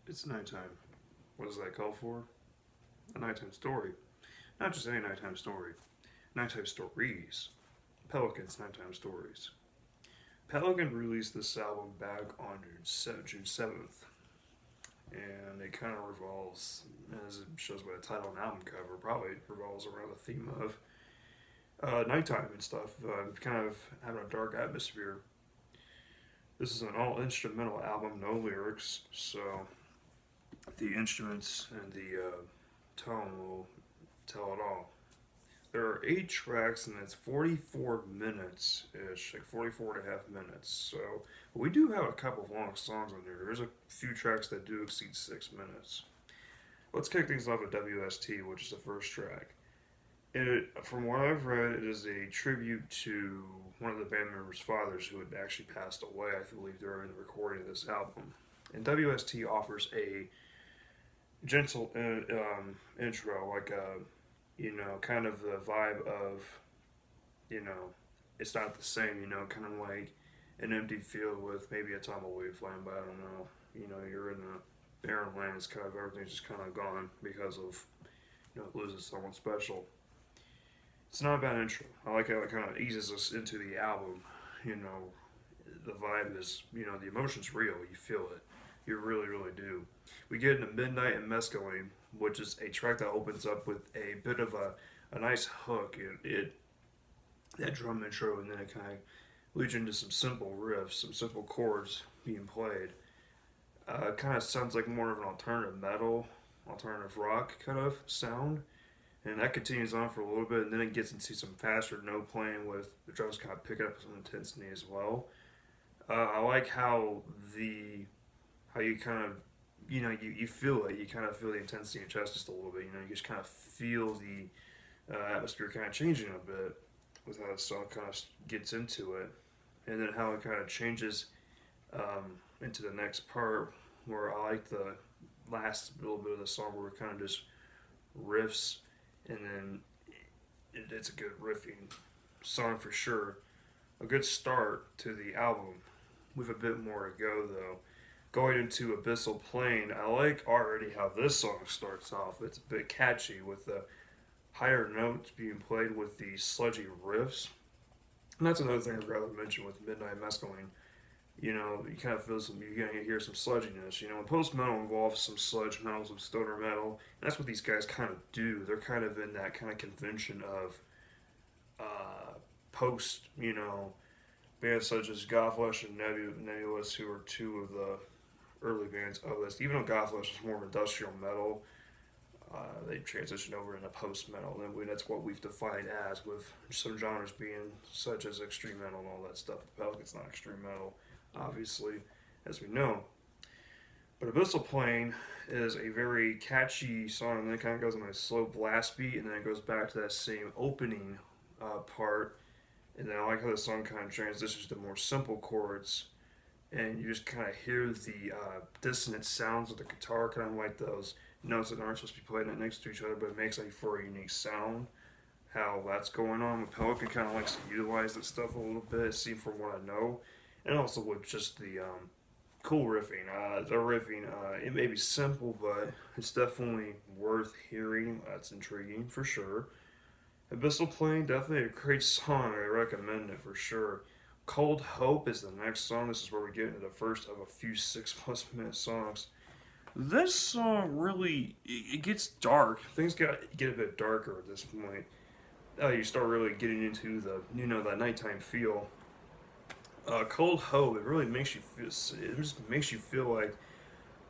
It's nighttime. What does that call for? A nighttime story. Not just any nighttime story. Nighttime stories. Pelican's nighttime stories. Pelican released this album back on June 7th. And it kind of revolves, as it shows by the title and album cover, probably revolves around the theme of nighttime and stuff, kind of having a dark atmosphere. This is an all instrumental album, no lyrics, so the instruments and the tone will tell it all. There are 8 tracks and it's 44 minutes ish, like 44 and a half minutes. So we do have a couple of long songs on here. There's a few tracks that do exceed 6 minutes. Let's kick things off with WST, which is the first track. From what I've read, it is a tribute to one of the band members' fathers who had actually passed away, I believe, during the recording of this album. And WST offers a gentle intro, like a kind of the vibe of, you know, it's not the same, kind of like an empty field with maybe a tumbleweed flying by. I don't know. You're in a barren land. It's kind of everything's just kind of gone because of, losing someone special. It's not a bad intro. I like how it kind of eases us into the album. You know, the vibe is, the emotion's real. You feel it. You really, really do. We get into Midnight and Mescaline, which is a track that opens up with a bit of a nice hook. That drum intro, and then it kind of leads into some simple riffs, some simple chords being played. Kind of sounds like more of an alternative metal, alternative rock kind of sound. And that continues on for a little bit, and then it gets into some faster note playing with the drums kind of picking up some intensity as well. I like how you kind of you feel it. You kind of feel the intensity in your chest just a little bit. You just kind of feel the atmosphere kind of changing a bit with how the song kind of gets into it, and then how it kind of changes into the next part where I like the last little bit of the song where it kind of just riffs, and then it's a good riffing song for sure. A good start to the album. With a bit more to go though. Going into Abyssal Plain, I like already how this song starts off. It's a bit catchy with the higher notes being played with the sludgy riffs. And that's another thing I'd rather mention with Midnight Mescaline. You kind of feel you're gonna hear some sludginess. When post metal involves some sludge metal, some stoner metal, and that's what these guys kind of do. They're kind of in that kind of convention of post, bands such as Godflesh and Nebulous, who are two of the early bands of this. Even though Godflesh is more of industrial metal, they transitioned over into post metal, and that's what we've defined as, with some genres being such as extreme metal and all that stuff. Pelican's not extreme metal, obviously, as we know. But Abyssal Plain is a very catchy song, and then it kind of goes on a slow blast beat, and then it goes back to that same opening part. And then I like how the song kind of transitions to more simple chords, and you just kind of hear the dissonant sounds of the guitar, kind of like those notes that aren't supposed to be played next to each other, but it makes like for a unique sound. How that's going on with Pelican kind of likes to utilize that stuff a little bit, see from what I know, and also with just the cool riffing. The riffing, it may be simple, but it's definitely worth hearing. That's intriguing for sure. Abyssal Plain, definitely a great song. I recommend it for sure. Cold Hope is the next song. This is where we get into the first of a few 6+ minute songs. This song really it gets dark. Things get a bit darker at this point. You start really getting into the that nighttime feel. Cold Hope, it really makes you feel. It just makes you feel like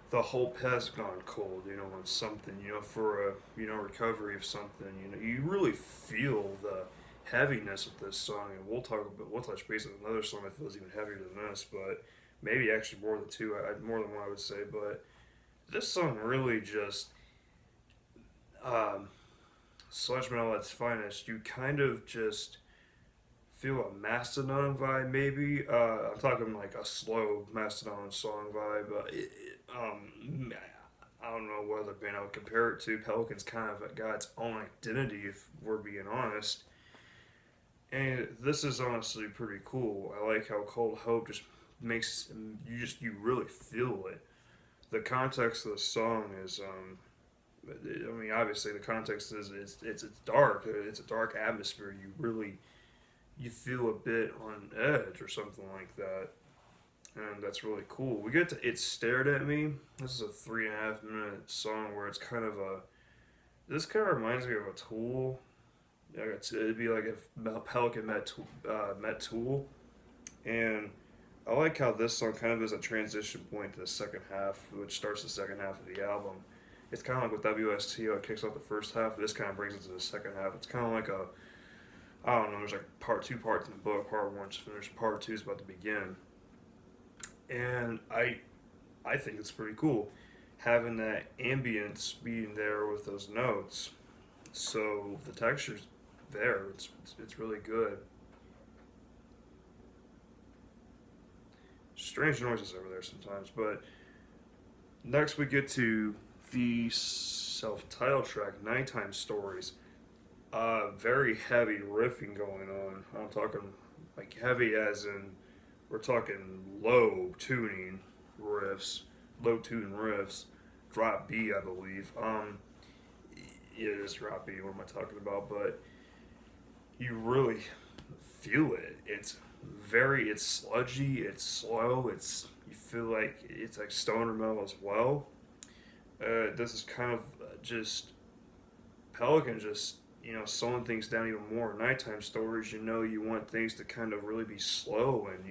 the whole has gone cold, on something, for a, recovery of something, you really feel the heaviness of this song, and we'll touch base on another song that feels even heavier than this, but maybe actually more than two, more than one I would say, but this song really just, sludge metal at its finest. You kind of just feel a Mastodon vibe, maybe. I'm talking like a slow Mastodon song vibe. I don't know what other band I would compare it to. Pelican's kind of got its own identity, if we're being honest. And this is honestly pretty cool. I like how Cold Hope just makes you really feel it. The context of the song is, I mean, obviously the context is it's dark. It's a dark atmosphere. You feel a bit on edge or something like that, and that's really cool. We get to "It Stared at Me." This is a 3.5 minute song where it's kind of a. This kind of reminds me of a Tool. Yeah, it'd be like if Pelican met Tool, and I like how this song kind of is a transition point to the second half, which starts the second half of the album. It's kind of like with WST, it kicks off the first half. This kind of brings it to the second half. It's kind of like a, I don't know. There's like two parts in the book. Part one just finished. Part two is about to begin, and I think it's pretty cool having that ambience being there with those notes. So the texture's there. It's really good. Strange noises over there sometimes, but next we get to the self-titled track, "Nighttime Stories." Very heavy riffing going on. I'm talking like heavy as in we're talking low tune riffs, drop B, I believe. Yeah, it is drop B. What am I talking about? But you really feel it. It's sludgy. It's slow. You feel like it's like stoner metal as well. This is kind of just Pelican just slowing things down even more. Nighttime stories, you want things to kind of really be slow and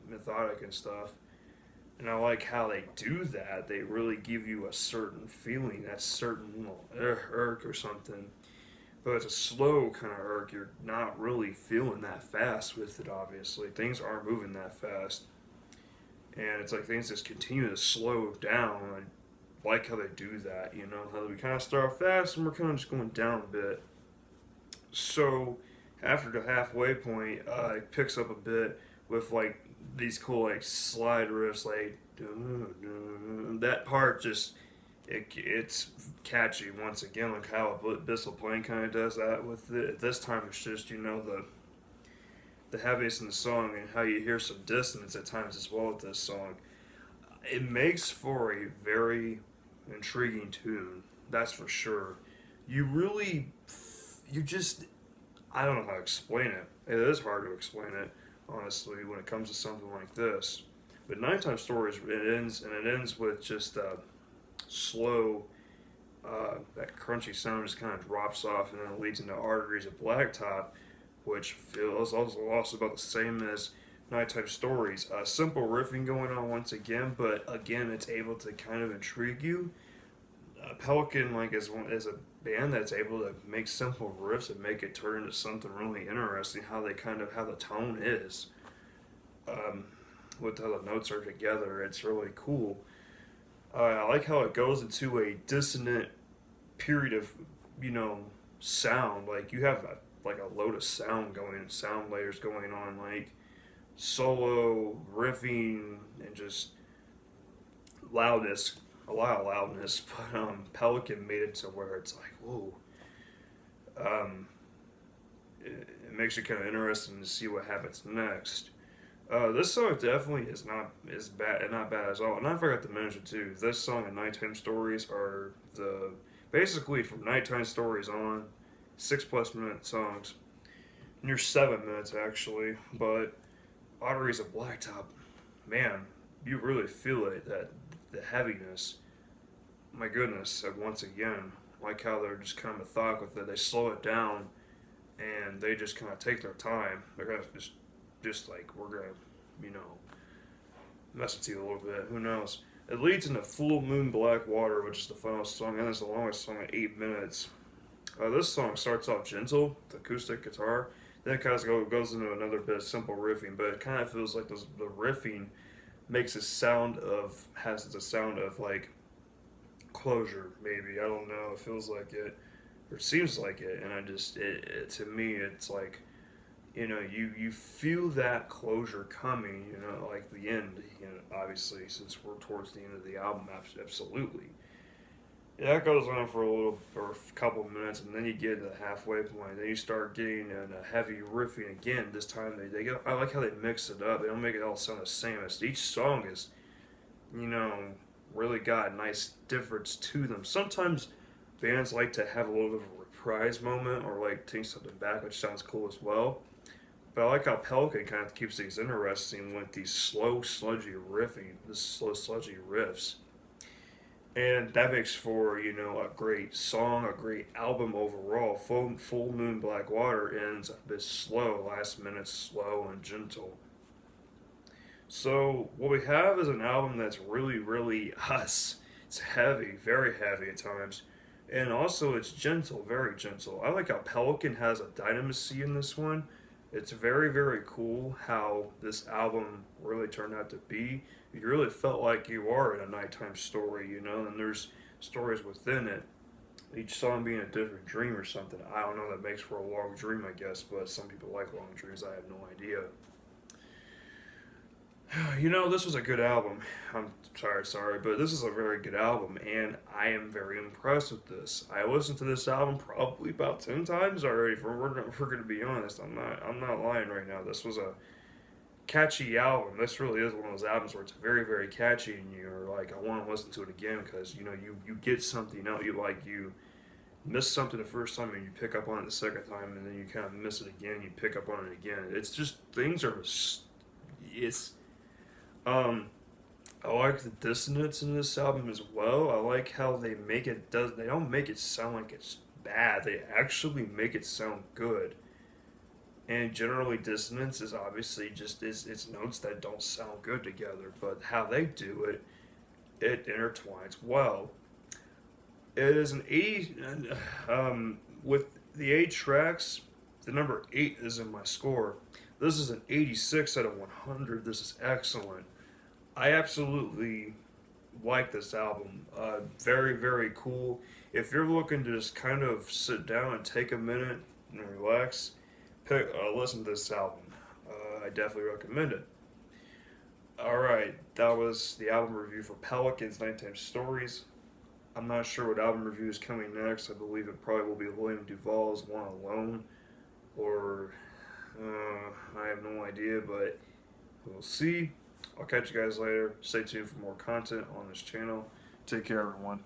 methodic and stuff. And I like how they do that. They really give you a certain feeling, that certain irk or something. But it's a slow kind of irk. You're not really feeling that fast with it. Obviously, things aren't moving that fast, and it's like things just continue to slow down. I like how they do that. How we kind of start fast and we're kind of just going down a bit. So after the halfway point, it picks up a bit with like these cool like slide riffs, like that part just it's catchy once again, like how Abyssal Plain kind of does that with it. This time it's just the heaviness in the song and how you hear some dissonance at times as well with this song. It makes for a very intriguing tune, that's for sure. You really, you just, I don't know how to explain it. It is hard to explain it, honestly, when it comes to something like this. But Nighttime Stories, it ends with just slow, that crunchy sound just kind of drops off and then it leads into Arteries of Blacktop, which feels also about the same as Nighttime Stories. Simple riffing going on once again, but again, it's able to kind of intrigue you. Pelican, like, is a band that's able to make simple riffs and make it turn into something really interesting. How the tone is, um, with how the notes are together. It's really cool. I like how it goes into a dissonant period of, you know, sound. Like you have like a load of sound layers going on, like solo riffing and just loudness, a lot of loudness. But Pelican made it to where it's like, whoa. Um, it makes you kind of interesting to see what happens next. This song definitely is not bad at all. And I forgot to mention too. This song and Nighttime Stories are the basically from Nighttime Stories on 6+ minute songs. Near 7 minutes actually, but Arteries of Blacktop, man, you really feel it, that the heaviness. My goodness, once again, like how they're just kind of methodical with it. They slow it down and they just kind of take their time. They're gonna just like we're gonna, you know, mess with you a little bit. Who knows? It leads into Full Moon Black Water, which is the final song, and it's the longest song at 8 minutes. This song starts off gentle, with acoustic guitar. Then it kind of goes into another bit of simple riffing, but it kind of feels like the riffing makes has a sound of like closure, maybe. I don't know. It feels like it, or it seems like it, and to me, it's like, you feel that closure coming, like the end, obviously, since we're towards the end of the album, absolutely. Yeah, that goes on for a couple of minutes, and then you get to the halfway point. Then you start getting a heavy riffing again. This time they go. I like how they mix it up. They don't make it all sound the same. Each song is you know, really got a nice difference to them. Sometimes bands like to have a little bit of a reprise moment or like take something back, which sounds cool as well. But I like how Pelican kind of keeps things interesting with these slow, sludgy riffing, the slow, sludgy riffs. And that makes for, you know, a great song, a great album overall. Full Moon Black Water ends a bit slow, last minute slow and gentle. So what we have is an album that's really, really us. It's heavy, very heavy at times, and also it's gentle, very gentle. I like how Pelican has a dynamisy in this one. It's very, very cool how this album really turned out to be. You really felt like you are in a nighttime story, you know, and there's stories within it. Each song being a different dream or something. I don't know. That makes for a long dream, I guess, but some people like long dreams. I have no idea. You know, this was a good album. I'm sorry, but this is a very good album, and I am very impressed with this. I listened to this album probably about 10 times already. If we're going to be honest, I'm not lying right now. This was a catchy album. This really is one of those albums where it's very, very catchy, and you're like, I want to listen to it again because you know you get something out. You miss something the first time, and you pick up on it the second time, and then you kind of miss it again. You pick up on it again. It's just things are. It's um, I like the dissonance in this album as well. I like how they make it does they don't make it sound like it's bad. They actually make it sound good. And generally dissonance is obviously just is it's notes that don't sound good together, but how they do it, it intertwines well. It is an 80 with the 8 tracks, the number 8 is in my score. This is an 86 out of 100. This is excellent. I absolutely like this album. Very, very cool. If you're looking to just kind of sit down and take a minute and relax, listen to this album. I definitely recommend it. All right, that was the album review for Pelicans Nighttime Stories. I'm not sure what album review is coming next. I believe it probably will be William Duvall's One Alone, or I have no idea, but we'll see. I'll catch you guys later. Stay tuned for more content on this channel. Take care, everyone.